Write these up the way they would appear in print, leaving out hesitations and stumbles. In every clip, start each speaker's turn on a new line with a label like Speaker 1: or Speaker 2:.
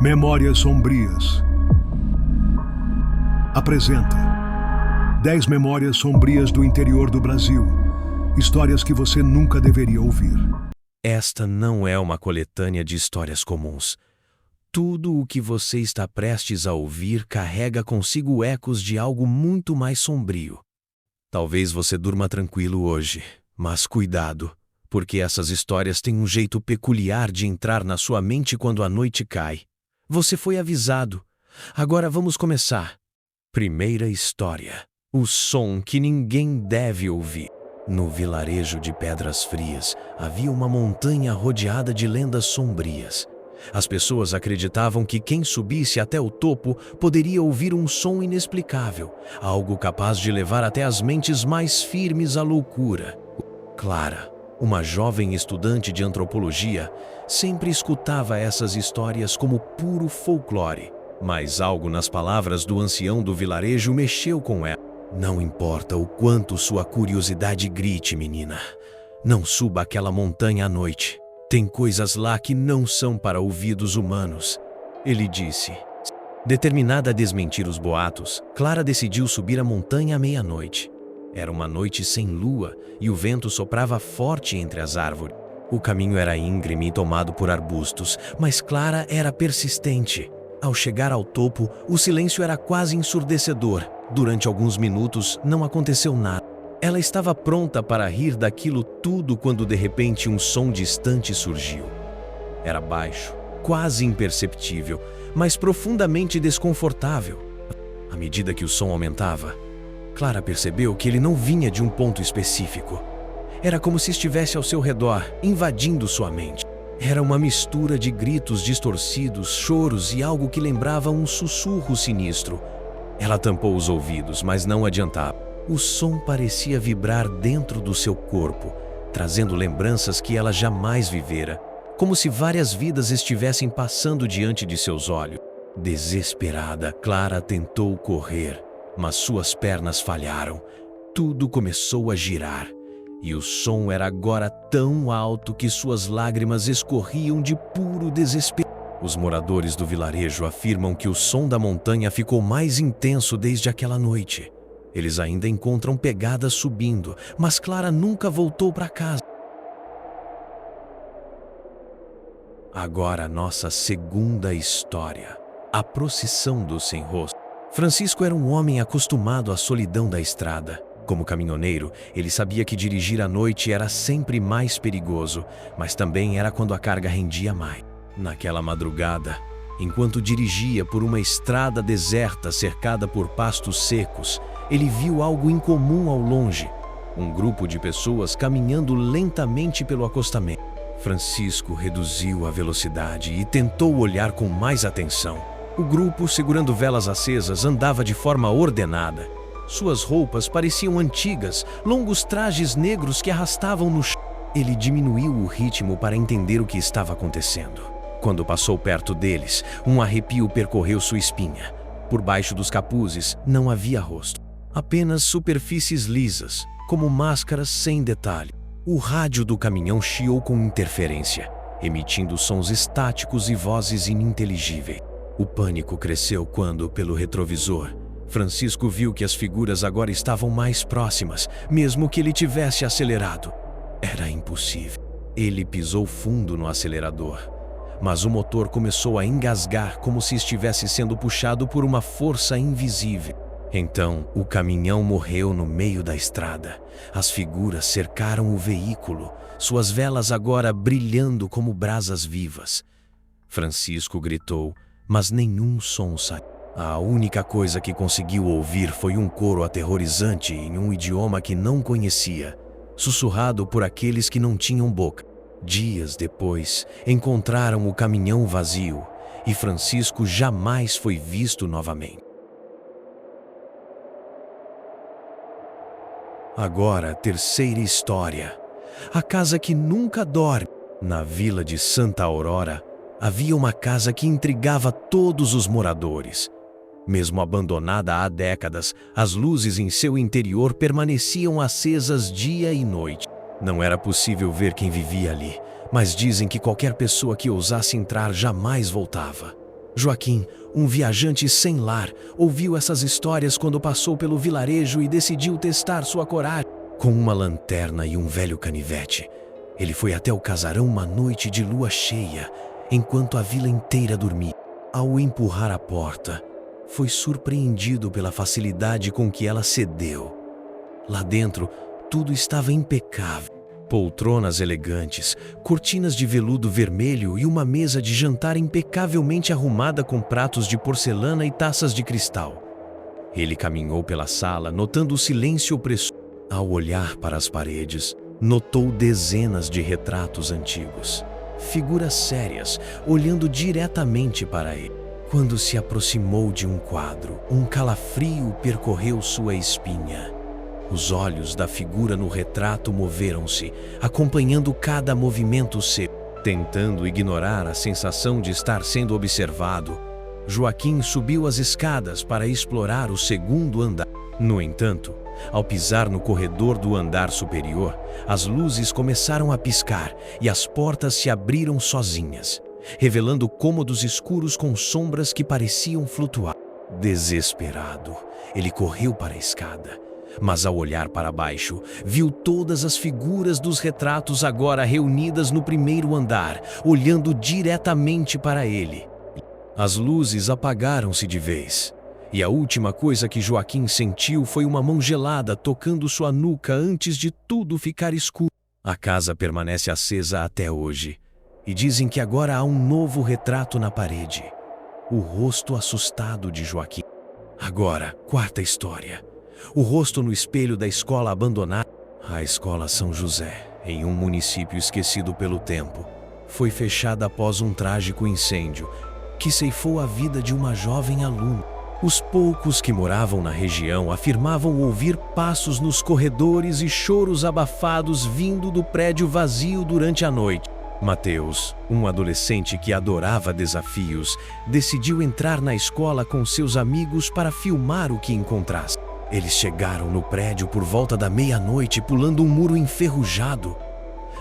Speaker 1: Memórias Sombrias apresenta 10 memórias sombrias do interior do Brasil. Histórias que você nunca deveria ouvir.
Speaker 2: Esta não é uma coletânea de histórias comuns. Tudo o que você está prestes a ouvir carrega consigo ecos de algo muito mais sombrio. Talvez você durma tranquilo hoje, mas cuidado, porque essas histórias têm um jeito peculiar de entrar na sua mente quando a noite cai. Você foi avisado. Agora vamos começar. Primeira história. O som que ninguém deve ouvir. No vilarejo de Pedras Frias, havia uma montanha rodeada de lendas sombrias. As pessoas acreditavam que quem subisse até o topo poderia ouvir um som inexplicável, algo capaz de levar até as mentes mais firmes à loucura. Clara, uma jovem estudante de antropologia, sempre escutava essas histórias como puro folclore. Mas algo nas palavras do ancião do vilarejo mexeu com ela. Não importa o quanto sua curiosidade grite, menina. Não suba aquela montanha à noite. Tem coisas lá que não são para ouvidos humanos, ele disse. Determinada a desmentir os boatos, Clara decidiu subir a montanha à meia-noite. Era uma noite sem lua e o vento soprava forte entre as árvores. O caminho era íngreme e tomado por arbustos, mas Clara era persistente. Ao chegar ao topo, o silêncio era quase ensurdecedor. Durante alguns minutos, não aconteceu nada. Ela estava pronta para rir daquilo tudo quando de repente um som distante surgiu. Era baixo, quase imperceptível, mas profundamente desconfortável. À medida que o som aumentava, Clara percebeu que ele não vinha de um ponto específico. Era como se estivesse ao seu redor, invadindo sua mente. Era uma mistura de gritos distorcidos, choros e algo que lembrava um sussurro sinistro. Ela tampou os ouvidos, mas não adiantava. O som parecia vibrar dentro do seu corpo, trazendo lembranças que ela jamais vivera, como se várias vidas estivessem passando diante de seus olhos. Desesperada, Clara tentou correr, mas suas pernas falharam. Tudo começou a girar, e o som era agora tão alto que suas lágrimas escorriam de puro desespero. Os moradores do vilarejo afirmam que o som da montanha ficou mais intenso desde aquela noite. Eles ainda encontram pegadas subindo, mas Clara nunca voltou para casa. Agora nossa segunda história. A procissão do sem rosto. Francisco era um homem acostumado à solidão da estrada. Como caminhoneiro, ele sabia que dirigir à noite era sempre mais perigoso, mas também era quando a carga rendia mais. Naquela madrugada, enquanto dirigia por uma estrada deserta cercada por pastos secos, ele viu algo incomum ao longe. Um grupo de pessoas caminhando lentamente pelo acostamento. Francisco reduziu a velocidade e tentou olhar com mais atenção. O grupo, segurando velas acesas, andava de forma ordenada. Suas roupas pareciam antigas, longos trajes negros que arrastavam no chão. Ele diminuiu o ritmo para entender o que estava acontecendo. Quando passou perto deles, um arrepio percorreu sua espinha. Por baixo dos capuzes não havia rosto, apenas superfícies lisas, como máscaras sem detalhe. O rádio do caminhão chiou com interferência, emitindo sons estáticos e vozes ininteligíveis. O pânico cresceu quando, pelo retrovisor, Francisco viu que as figuras agora estavam mais próximas, mesmo que ele tivesse acelerado. Era impossível. Ele pisou fundo no acelerador, mas o motor começou a engasgar como se estivesse sendo puxado por uma força invisível. Então, o caminhão morreu no meio da estrada. As figuras cercaram o veículo, suas velas agora brilhando como brasas vivas. Francisco gritou, mas nenhum som saiu. A única coisa que conseguiu ouvir foi um coro aterrorizante em um idioma que não conhecia, sussurrado por aqueles que não tinham boca. Dias depois, encontraram o caminhão vazio e Francisco jamais foi visto novamente. Agora, terceira história. A casa que nunca dorme. Na vila de Santa Aurora, havia uma casa que intrigava todos os moradores. Mesmo abandonada há décadas, as luzes em seu interior permaneciam acesas dia e noite. Não era possível ver quem vivia ali, mas dizem que qualquer pessoa que ousasse entrar jamais voltava. Joaquim, um viajante sem lar, ouviu essas histórias quando passou pelo vilarejo e decidiu testar sua coragem. Com uma lanterna e um velho canivete, ele foi até o casarão uma noite de lua cheia, enquanto a vila inteira dormia. Ao empurrar a porta, foi surpreendido pela facilidade com que ela cedeu. Lá dentro, tudo estava impecável. Poltronas elegantes, cortinas de veludo vermelho e uma mesa de jantar impecavelmente arrumada com pratos de porcelana e taças de cristal. Ele caminhou pela sala, notando o silêncio opressor. Ao olhar para as paredes, notou dezenas de retratos antigos, figuras sérias, olhando diretamente para ele. Quando se aproximou de um quadro, um calafrio percorreu sua espinha. Os olhos da figura no retrato moveram-se, acompanhando cada movimento seu. Tentando ignorar a sensação de estar sendo observado, Joaquim subiu as escadas para explorar o segundo andar. No entanto, ao pisar no corredor do andar superior, as luzes começaram a piscar e as portas se abriram sozinhas, revelando cômodos escuros com sombras que pareciam flutuar. Desesperado, ele correu para a escada. Mas ao olhar para baixo, viu todas as figuras dos retratos agora reunidas no primeiro andar, olhando diretamente para ele. As luzes apagaram-se de vez, e a última coisa que Joaquim sentiu foi uma mão gelada tocando sua nuca antes de tudo ficar escuro. A casa permanece acesa até hoje, e dizem que agora há um novo retrato na parede. O rosto assustado de Joaquim. Agora, quarta história. O rosto no espelho da escola abandonada. A escola São José, em um município esquecido pelo tempo, foi fechada após um trágico incêndio que ceifou a vida de uma jovem aluna. Os poucos que moravam na região afirmavam ouvir passos nos corredores e choros abafados vindo do prédio vazio durante a noite. Mateus, um adolescente que adorava desafios, decidiu entrar na escola com seus amigos para filmar o que encontrasse. Eles chegaram no prédio por volta da meia-noite, pulando um muro enferrujado.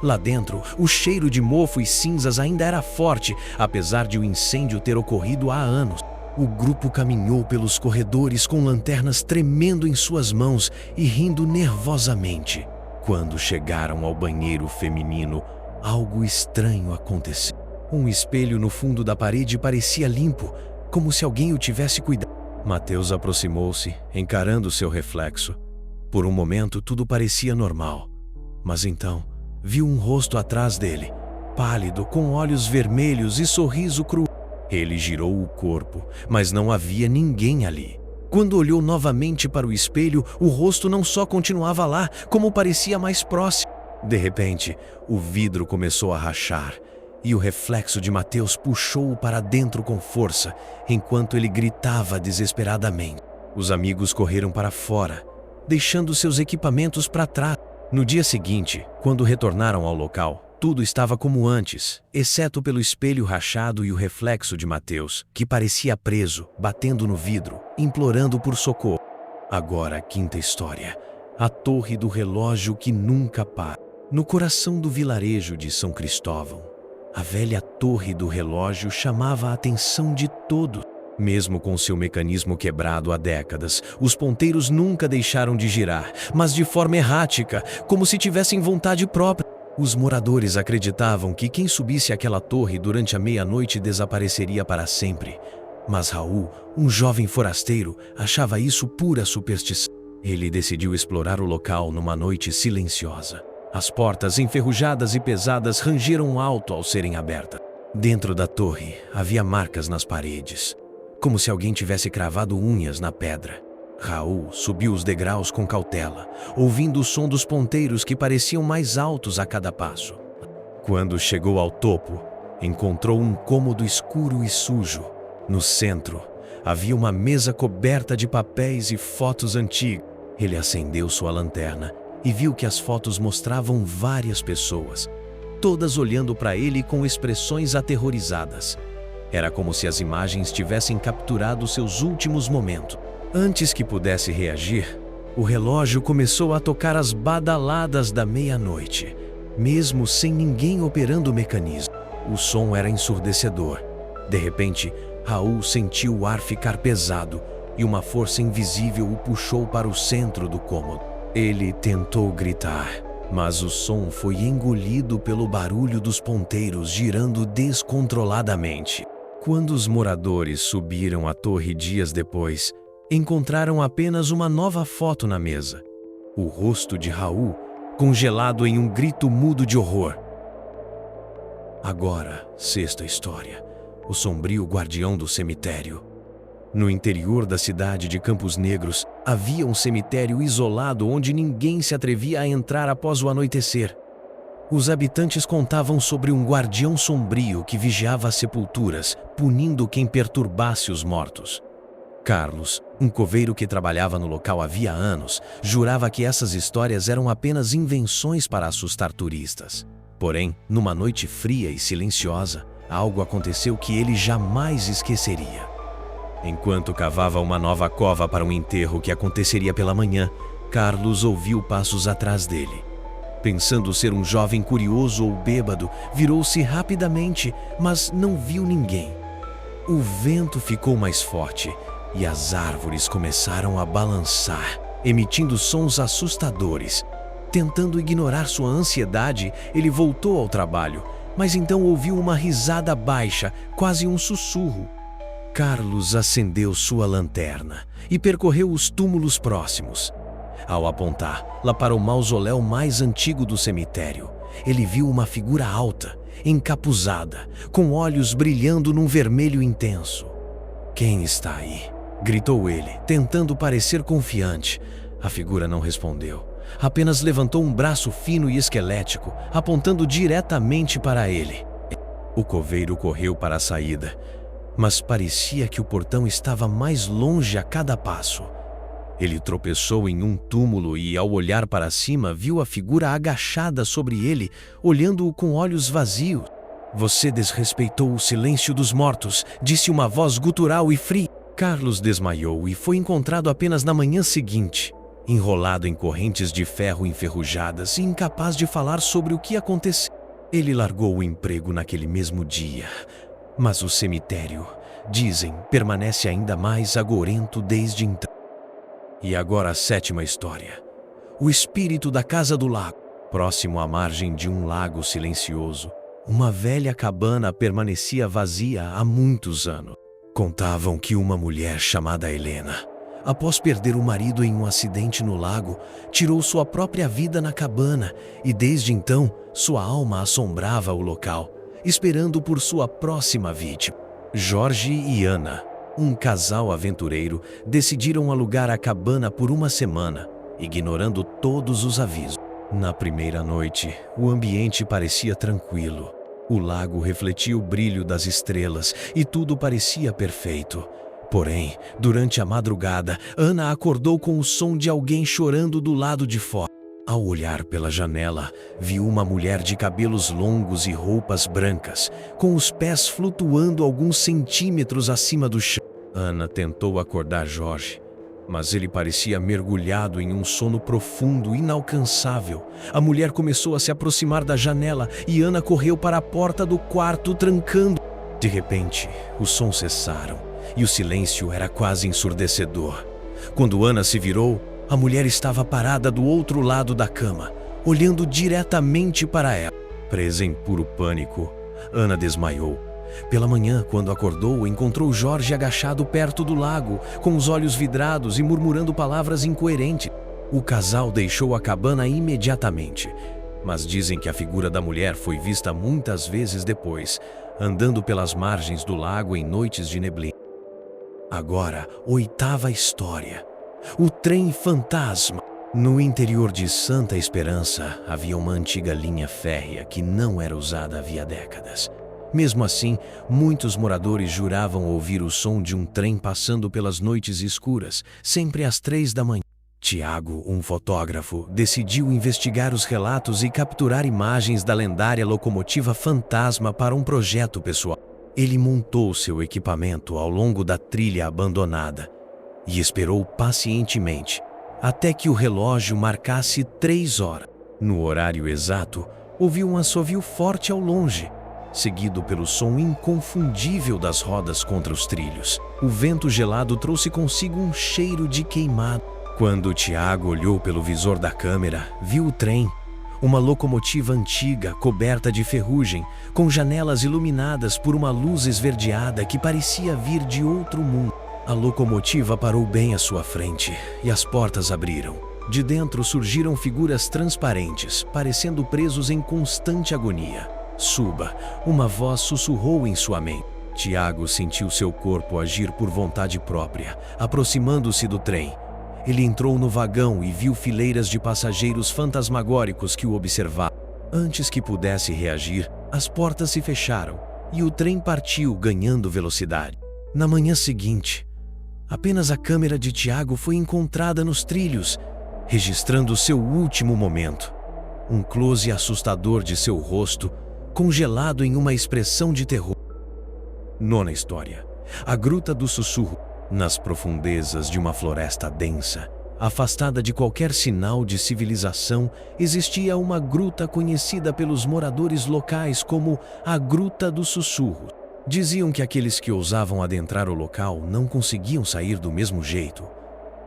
Speaker 2: Lá dentro, o cheiro de mofo e cinzas ainda era forte, apesar de o incêndio ter ocorrido há anos. O grupo caminhou pelos corredores com lanternas tremendo em suas mãos e rindo nervosamente. Quando chegaram ao banheiro feminino, algo estranho aconteceu. Um espelho no fundo da parede parecia limpo, como se alguém o tivesse cuidado. Mateus aproximou-se, encarando seu reflexo. Por um momento, tudo parecia normal. Mas então, viu um rosto atrás dele, pálido, com olhos vermelhos e sorriso cruel. Ele girou o corpo, mas não havia ninguém ali. Quando olhou novamente para o espelho, o rosto não só continuava lá, como parecia mais próximo. De repente, o vidro começou a rachar, e o reflexo de Mateus puxou-o para dentro com força, enquanto ele gritava desesperadamente. Os amigos correram para fora, deixando seus equipamentos para trás. No dia seguinte, quando retornaram ao local, tudo estava como antes, exceto pelo espelho rachado e o reflexo de Mateus, que parecia preso, batendo no vidro, implorando por socorro. Agora a quinta história. A torre do relógio que nunca para. No coração do vilarejo de São Cristóvão, a velha torre do relógio chamava a atenção de todos. Mesmo com seu mecanismo quebrado há décadas, os ponteiros nunca deixaram de girar, mas de forma errática, como se tivessem vontade própria. Os moradores acreditavam que quem subisse aquela torre durante a meia-noite desapareceria para sempre. Mas Raul, um jovem forasteiro, achava isso pura superstição. Ele decidiu explorar o local numa noite silenciosa. As portas enferrujadas e pesadas rangeram alto ao serem abertas. Dentro da torre havia marcas nas paredes, como se alguém tivesse cravado unhas na pedra. Raul subiu os degraus com cautela, ouvindo o som dos ponteiros que pareciam mais altos a cada passo. Quando chegou ao topo, encontrou um cômodo escuro e sujo. No centro, havia uma mesa coberta de papéis e fotos antigas. Ele acendeu sua lanterna e viu que as fotos mostravam várias pessoas, todas olhando para ele com expressões aterrorizadas. Era como se as imagens tivessem capturado seus últimos momentos. Antes que pudesse reagir, o relógio começou a tocar as badaladas da meia-noite, mesmo sem ninguém operando o mecanismo. O som era ensurdecedor. De repente, Raul sentiu o ar ficar pesado e uma força invisível o puxou para o centro do cômodo. Ele tentou gritar, mas o som foi engolido pelo barulho dos ponteiros girando descontroladamente. Quando os moradores subiram a torre dias depois, encontraram apenas uma nova foto na mesa. O rosto de Raul, congelado em um grito mudo de horror. Agora, sexta história. O sombrio guardião do cemitério. No interior da cidade de Campos Negros, havia um cemitério isolado onde ninguém se atrevia a entrar após o anoitecer. Os habitantes contavam sobre um guardião sombrio que vigiava as sepulturas, punindo quem perturbasse os mortos. Carlos, um coveiro que trabalhava no local havia anos, jurava que essas histórias eram apenas invenções para assustar turistas. Porém, numa noite fria e silenciosa, algo aconteceu que ele jamais esqueceria. Enquanto cavava uma nova cova para um enterro que aconteceria pela manhã, Carlos ouviu passos atrás dele. Pensando ser um jovem curioso ou bêbado, virou-se rapidamente, mas não viu ninguém. O vento ficou mais forte e as árvores começaram a balançar, emitindo sons assustadores. Tentando ignorar sua ansiedade, ele voltou ao trabalho, mas então ouviu uma risada baixa, quase um sussurro. Carlos acendeu sua lanterna e percorreu os túmulos próximos. Ao apontar lá para o mausoléu mais antigo do cemitério, ele viu uma figura alta, encapuzada, com olhos brilhando num vermelho intenso. "Quem está aí?" gritou ele, tentando parecer confiante. A figura não respondeu. Apenas levantou um braço fino e esquelético, apontando diretamente para ele. O coveiro correu para a saída, mas parecia que o portão estava mais longe a cada passo. Ele tropeçou em um túmulo e, ao olhar para cima, viu a figura agachada sobre ele, olhando-o com olhos vazios. "Você desrespeitou o silêncio dos mortos", disse uma voz gutural e fria. Carlos desmaiou e foi encontrado apenas na manhã seguinte, enrolado em correntes de ferro enferrujadas e incapaz de falar sobre o que aconteceu. Ele largou o emprego naquele mesmo dia, mas o cemitério, dizem, permanece ainda mais agorento desde então. E agora a sétima história. O espírito da Casa do Lago. Próximo à margem de um lago silencioso, uma velha cabana permanecia vazia há muitos anos. Contavam que uma mulher chamada Helena, após perder o marido em um acidente no lago, tirou sua própria vida na cabana e desde então sua alma assombrava o local, esperando por sua próxima vítima. Jorge e Ana, um casal aventureiro, decidiram alugar a cabana por uma semana, ignorando todos os avisos. Na primeira noite, o ambiente parecia tranquilo. O lago refletia o brilho das estrelas e tudo parecia perfeito. Porém, durante a madrugada, Ana acordou com o som de alguém chorando do lado de fora. Ao olhar pela janela, viu uma mulher de cabelos longos e roupas brancas, com os pés flutuando alguns centímetros acima do chão. Ana tentou acordar Jorge, mas ele parecia mergulhado em um sono profundo, inalcançável. A mulher começou a se aproximar da janela e Ana correu para a porta do quarto, trancando. De repente, os sons cessaram e o silêncio era quase ensurdecedor. Quando Ana se virou, a mulher estava parada do outro lado da cama, olhando diretamente para ela. Presa em puro pânico, Ana desmaiou. Pela manhã, quando acordou, encontrou Jorge agachado perto do lago, com os olhos vidrados e murmurando palavras incoerentes. O casal deixou a cabana imediatamente, mas dizem que a figura da mulher foi vista muitas vezes depois, andando pelas margens do lago em noites de neblina. Agora, oitava história. O trem fantasma. No interior de Santa Esperança, havia uma antiga linha férrea que não era usada havia décadas. Mesmo assim, muitos moradores juravam ouvir o som de um trem passando pelas noites escuras, sempre às 3 da manhã. Tiago, um fotógrafo, decidiu investigar os relatos e capturar imagens da lendária locomotiva fantasma para um projeto pessoal. Ele montou seu equipamento ao longo da trilha abandonada e esperou pacientemente até que o relógio marcasse 3 horas. No horário exato, ouviu um assovio forte ao longe. seguido pelo som inconfundível das rodas contra os trilhos. O vento gelado trouxe consigo um cheiro de queimado. Quando Tiago olhou pelo visor da câmera, viu o trem. Uma locomotiva antiga, coberta de ferrugem, com janelas iluminadas por uma luz esverdeada que parecia vir de outro mundo. A locomotiva parou bem à sua frente e as portas abriram. De dentro surgiram figuras transparentes, parecendo presos em constante agonia. Suba, uma voz sussurrou em sua mente. Tiago sentiu seu corpo agir por vontade própria, aproximando-se do trem. Ele entrou no vagão e viu fileiras de passageiros fantasmagóricos que o observavam. Antes que pudesse reagir, as portas se fecharam e o trem partiu, ganhando velocidade. Na manhã seguinte, apenas a câmera de Tiago foi encontrada nos trilhos, registrando seu último momento. Um close assustador de seu rosto, congelado em uma expressão de terror. Nona história: a Gruta do Sussurro. Nas profundezas de uma floresta densa, afastada de qualquer sinal de civilização, existia uma gruta conhecida pelos moradores locais como a Gruta do Sussurro. Diziam que aqueles que ousavam adentrar o local não conseguiam sair do mesmo jeito,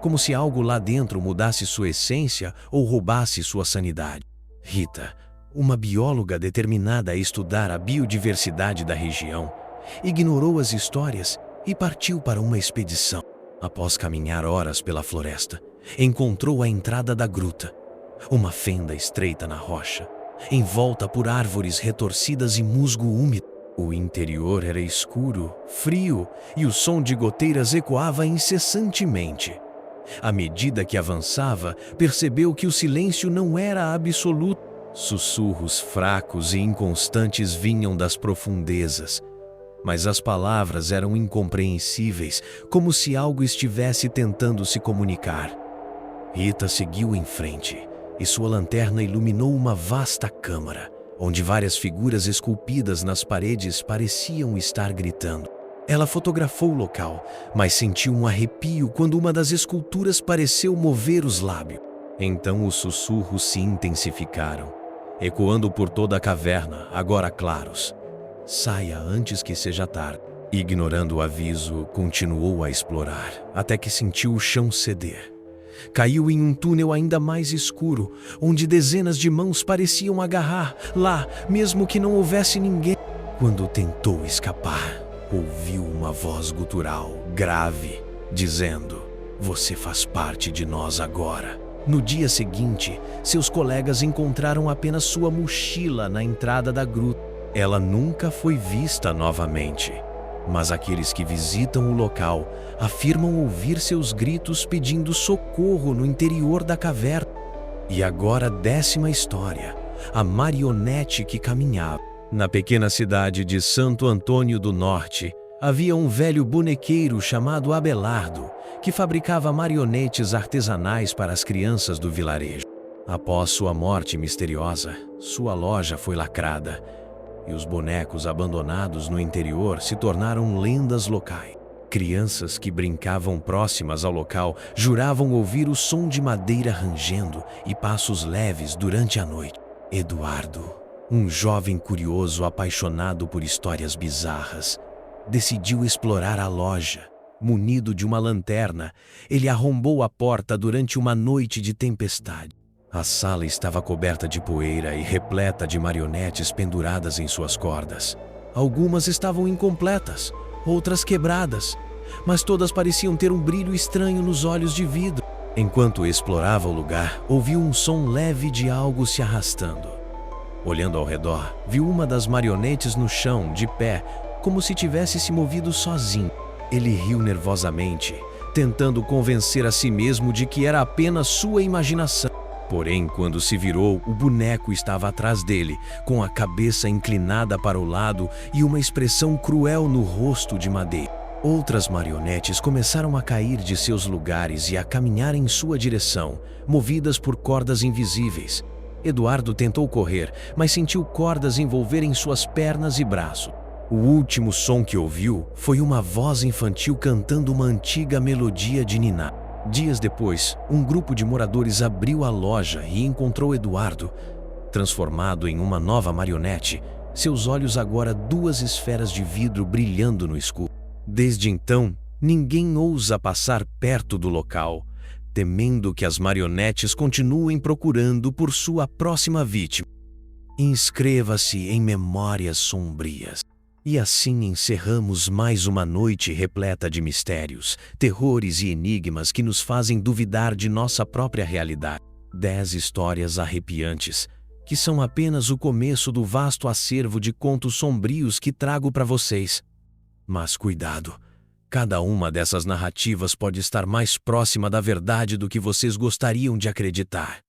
Speaker 2: como se algo lá dentro mudasse sua essência ou roubasse sua sanidade. Rita, uma bióloga determinada a estudar a biodiversidade da região, ignorou as histórias e partiu para uma expedição. Após caminhar horas pela floresta, encontrou a entrada da gruta, uma fenda estreita na rocha, envolta por árvores retorcidas e musgo úmido. O interior era escuro, frio e o som de goteiras ecoava incessantemente. À medida que avançava, percebeu que o silêncio não era absoluto. Sussurros fracos e inconstantes vinham das profundezas, mas as palavras eram incompreensíveis, como se algo estivesse tentando se comunicar. Rita seguiu em frente, e sua lanterna iluminou uma vasta câmara, onde várias figuras esculpidas nas paredes pareciam estar gritando. Ela fotografou o local, mas sentiu um arrepio quando uma das esculturas pareceu mover os lábios. Então os sussurros se intensificaram, ecoando por toda a caverna, agora claros. Saia antes que seja tarde. Ignorando o aviso, continuou a explorar, até que sentiu o chão ceder. Caiu em um túnel ainda mais escuro, onde dezenas de mãos pareciam agarrar, lá, mesmo que não houvesse ninguém. Quando tentou escapar, ouviu uma voz gutural, grave, dizendo: "Você faz parte de nós agora." No dia seguinte, seus colegas encontraram apenas sua mochila na entrada da gruta. Ela nunca foi vista novamente, mas aqueles que visitam o local afirmam ouvir seus gritos pedindo socorro no interior da caverna. E agora a 10ª história: a marionete que caminhava. Na pequena cidade de Santo Antônio do Norte, havia um velho bonequeiro chamado Abelardo, que fabricava marionetes artesanais para as crianças do vilarejo. Após sua morte misteriosa, sua loja foi lacrada, e os bonecos abandonados no interior se tornaram lendas locais. Crianças que brincavam próximas ao local juravam ouvir o som de madeira rangendo e passos leves durante a noite. Eduardo, um jovem curioso apaixonado por histórias bizarras, decidiu explorar a loja. Munido de uma lanterna, ele arrombou a porta durante uma noite de tempestade. A sala estava coberta de poeira e repleta de marionetes penduradas em suas cordas. Algumas estavam incompletas, outras quebradas, mas todas pareciam ter um brilho estranho nos olhos de vidro. Enquanto explorava o lugar, ouviu um som leve de algo se arrastando. Olhando ao redor, viu uma das marionetes no chão, de pé, como se tivesse se movido sozinho. Ele riu nervosamente, tentando convencer a si mesmo de que era apenas sua imaginação. Porém, quando se virou, o boneco estava atrás dele, com a cabeça inclinada para o lado e uma expressão cruel no rosto de madeira. Outras marionetes começaram a cair de seus lugares e a caminhar em sua direção, movidas por cordas invisíveis. Eduardo tentou correr, mas sentiu cordas envolverem suas pernas e braços. O último som que ouviu foi uma voz infantil cantando uma antiga melodia de niná. Dias depois, um grupo de moradores abriu a loja e encontrou Eduardo, transformado em uma nova marionete, seus olhos agora duas esferas de vidro brilhando no escuro. Desde então, ninguém ousa passar perto do local, temendo que as marionetes continuem procurando por sua próxima vítima. Inscreva-se em Memórias Sombrias. E assim encerramos mais uma noite repleta de mistérios, terrores e enigmas que nos fazem duvidar de nossa própria realidade. 10 histórias arrepiantes, que são apenas o começo do vasto acervo de contos sombrios que trago para vocês. Mas cuidado, cada uma dessas narrativas pode estar mais próxima da verdade do que vocês gostariam de acreditar.